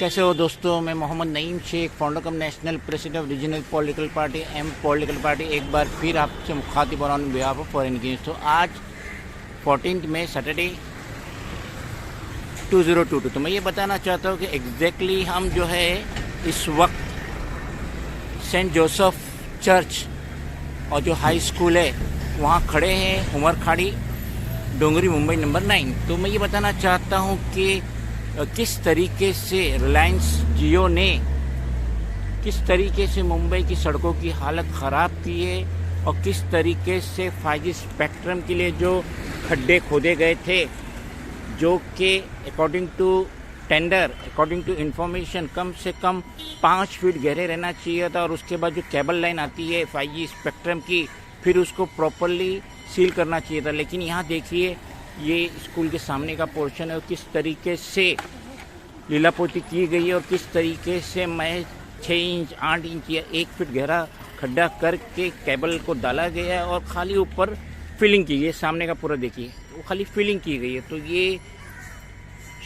कैसे हो दोस्तों, मैं Mohammad Naeem Shaikh, founder cum national president of regional political party M political party, एक बार फिर आपसे मुखातिब on behalf of foreign games. तो आज 14 मई सैटरडे 2022। तो मैं ये बताना चाहता हूँ कि एग्जैक्टली हम जो है इस वक्त सेंट जोसेफ चर्च और जो हाई स्कूल है वहाँ खड़े हैं, उमरखाड़ी, डोंगरी, मुंबई नंबर 9। तो मैं ये बताना चाहता हूँ कि किस तरीके से रिलायंस जियो ने किस तरीके से मुंबई की सड़कों की हालत ख़राब की है और किस तरीके से 5G स्पेक्ट्रम के लिए जो खड्डे खोदे गए थे, जो कि according to tender, according to information कम से कम 5 फीट गहरे रहना चाहिए था। और उसके बाद जो केबल लाइन आती है 5G स्पेक्ट्रम की, फिर उसको प्रॉपरली सील करना चाहिए था। लेकिन यहाँ देखिए, ये स्कूल के सामने का पोर्शन है और किस तरीके से लीलापोती की गई है और किस तरीके से महज 6 इंच 8 इंच या 1 फीट गहरा खड्डा करके केबल को डाला गया है और खाली ऊपर फिलिंग की गई है। सामने का पूरा देखिए, वो खाली फिलिंग की गई है। तो ये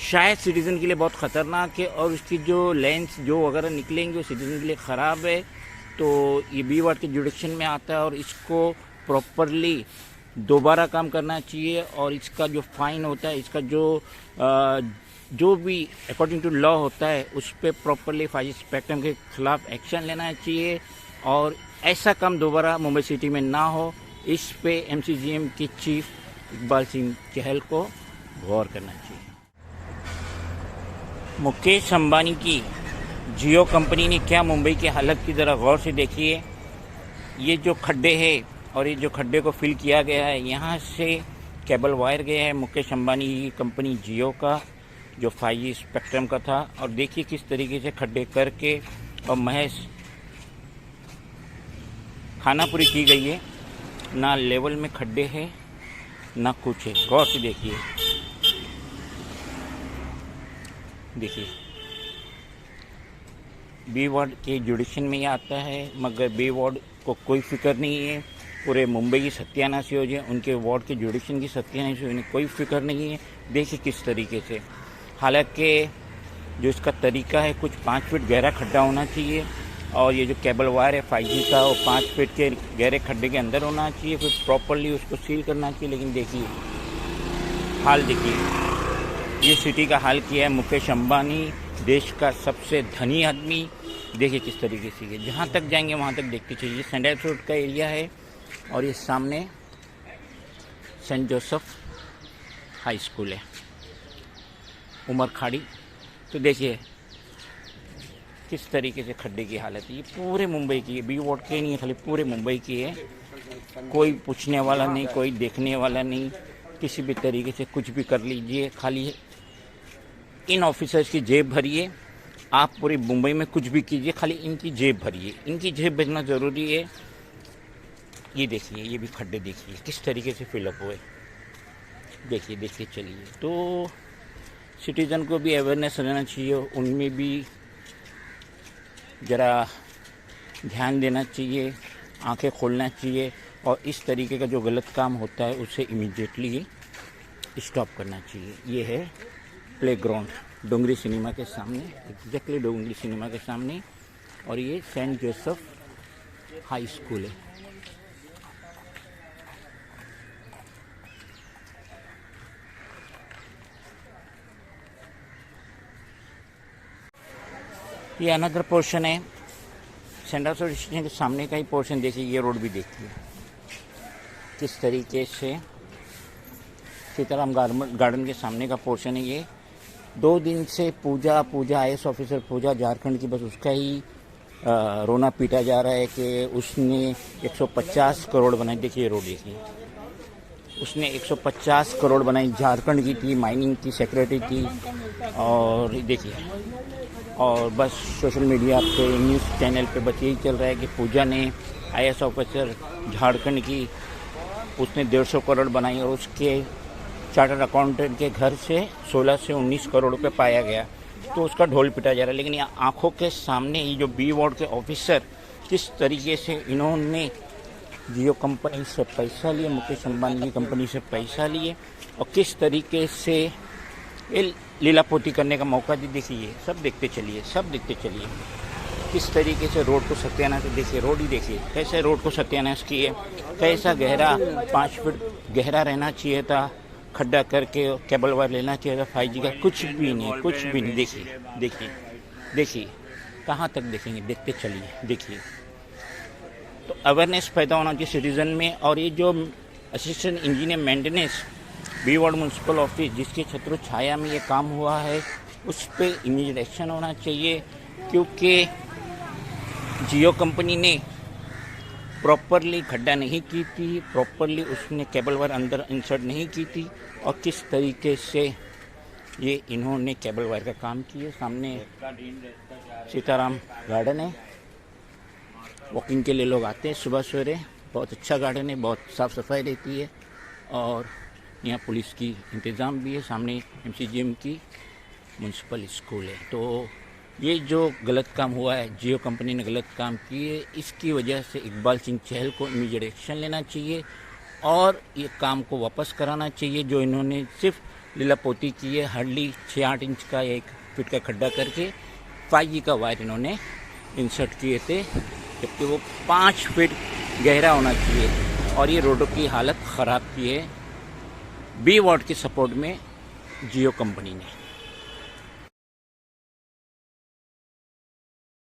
शायद सिटीज़न के लिए बहुत ख़तरनाक है और उसकी जो लेंस जो वगैरह निकलेंगे वो सिटीज़न के लिए ख़राब है। तो ये बी वार्ड के जुडिक्शन में आता है और इसको प्रॉपरली दोबारा काम करना चाहिए और इसका जो फाइन होता है, इसका जो भी अकॉर्डिंग टू लॉ होता है, उस पर प्रॉपरली 5G स्पेक्ट्रम के खिलाफ एक्शन लेना चाहिए और ऐसा काम दोबारा मुंबई सिटी में ना हो। इस पे MCGM के चीफ इकबाल सिंह चहल को गौर करना चाहिए। मुकेश अंबानी की जियो कंपनी ने क्या मुंबई की हालत की ज़रा गौर से देखिए। ये जो खड्डे हैं और ये जो खड्डे को फिल किया गया है, यहाँ से केबल वायर गया है मुकेश अंबानी की कंपनी जियो का, जो 5G स्पेक्ट्रम का था। और देखिए किस तरीके से खड्डे करके और महज खानापुरी की गई है, ना लेवल में खड्डे हैं ना कुछ है। गौर से देखिए, देखिए बी वार्ड के जुडिशन में ये आता है, मगर बी वार्ड को कोई फिक्र नहीं है। पूरे मुंबई की सत्यानाशी हो जाए, उनके वार्ड के जुडिशन की सत्यानाशी हो, उन्हें कोई फिक्र नहीं है। देखिए किस तरीके से, हालांकि जो इसका तरीका है, कुछ 5 फीट गहरा खड्डा होना चाहिए और ये जो केबल वायर है 5G का, वो 5 फीट के गहरे खड्डे के अंदर होना चाहिए, फिर प्रॉपरली उसको सील करना चाहिए। लेकिन देखिए हाल, देखिए ये सिटी का हाल किया है मुकेश अंबानी, देश का सबसे धनी आदमी। देखिए किस तरीके से, जहाँ तक जाएंगे वहाँ तक देखते चाहिए। सेंट रोड का एरिया है और ये सामने सेंट जोसेफ हाई स्कूल है, उमरखाड़ी। तो देखिए किस तरीके से खड्डे की हालत है। ये पूरे मुंबई की है, बी वार्ड के नहीं है, खाली पूरे मुंबई की है। कोई पूछने वाला नहीं, कोई देखने वाला नहीं, किसी भी तरीके से कुछ भी कर लीजिए। खाली इन ऑफिसर्स की जेब भरिए, आप पूरी मुंबई में कुछ भी कीजिए, खाली इनकी जेब भरिए। इनकी जेब भरना ज़रूरी है। ये देखिए, ये भी खड्डे देखिए किस तरीके से फिलअप हुए। देखिए देखिए चलिए। तो सिटीज़न को भी अवेयरनेस रहना चाहिए, उनमें भी ज़रा ध्यान देना चाहिए, आंखें खोलना चाहिए और इस तरीके का जो गलत काम होता है उसे इमीडिएटली स्टॉप करना चाहिए। ये है प्लेग्राउंड डोंगरी सिनेमा के सामने, एग्जैक्टली डोंगरी सिनेमा के सामने, और ये सेंट जोसेफ हाई स्कूल है। ये अनदर पोर्शन है सेंट जोसेफ स्टेशन के सामने का ही पोर्शन। देखिए ये रोड भी देखिए किस तरीके से, सीताराम गार्डन के सामने का पोर्शन है ये। 2 दिन से पूजा IAS ऑफिसर पूजा झारखंड की, बस उसका ही रोना पीटा जा रहा है कि उसने 150 करोड़ बनाई। देखिए रोड देखिए, उसने 150 करोड़ बनाई, झारखंड की थी, माइनिंग की सेक्रेटरी थी। और देखिए, और बस सोशल मीडिया पे, न्यूज़ चैनल पे बस यही चल रहा है कि पूजा ने IAS ऑफिसर झारखंड की, उसने 150 करोड़ बनाई और उसके चार्टर्ड अकाउंटेंट के घर से 16 से 19 करोड़ रुपए पाया गया, तो उसका ढोल पिटा जा रहा है। लेकिन ये आंखों के सामने ये जो बी वार्ड के ऑफिसर किस तरीके से इन्होंने जियो कंपनी से पैसा लिए, मुकेश अंबानी की कंपनी से पैसा लिए और किस तरीके से ये लीलापोती करने का मौका दी। देखिए, सब देखते चलिए किस तरीके से रोड को सत्यानाश, देखिए रोड ही देखिए कैसे रोड को सत्यानाश किए, कैसा गहरा 5 फीट गहरा रहना चाहिए था, खड्डा करके केबल वायर लेना चाहिए था 5G का, कुछ भी नहीं। देखिए कहाँ तक देखेंगे, देखते चलिए। देखिए, तो अवेयरनेस पैदा होना चाहिए सिटीज़न में। और ये जो assistant engineer maintenance B ward municipal office जिसके छत्र छाया में ये काम हुआ है, उस पर इमीडिएट एक्शन होना चाहिए, क्योंकि जियो कंपनी ने प्रॉपरली खड्डा नहीं की थी, प्रॉपरली उसने केबल वायर अंदर इंसर्ट नहीं की थी और किस तरीके से ये इन्होंने केबल वायर का काम किया। सामने सीताराम गार्डन है, वॉकिंग के लिए लोग आते हैं सुबह सवेरे, बहुत अच्छा गार्डन है, बहुत साफ़ सफाई रहती है और यहाँ पुलिस की इंतज़ाम भी है। सामने MCGM की म्यूनसिपल स्कूल है। तो ये जो गलत काम हुआ है, जियो कंपनी ने गलत काम किए, इसकी वजह से इकबाल सिंह चहल को इमीडिएट एक्शन लेना चाहिए और ये काम को वापस कराना चाहिए। जो इन्होंने सिर्फ लीलापोती की है, हार्डली 6-8 इंच का 1 फीट का खड्डा करके 5G का वायर इन्होंने इंसर्ट किए थे, जबकि वो 5 फीट गहरा होना चाहिए। और ये रोडों की हालत ख़राब की है बी वार्ड के सपोर्ट में जियो कंपनी ने।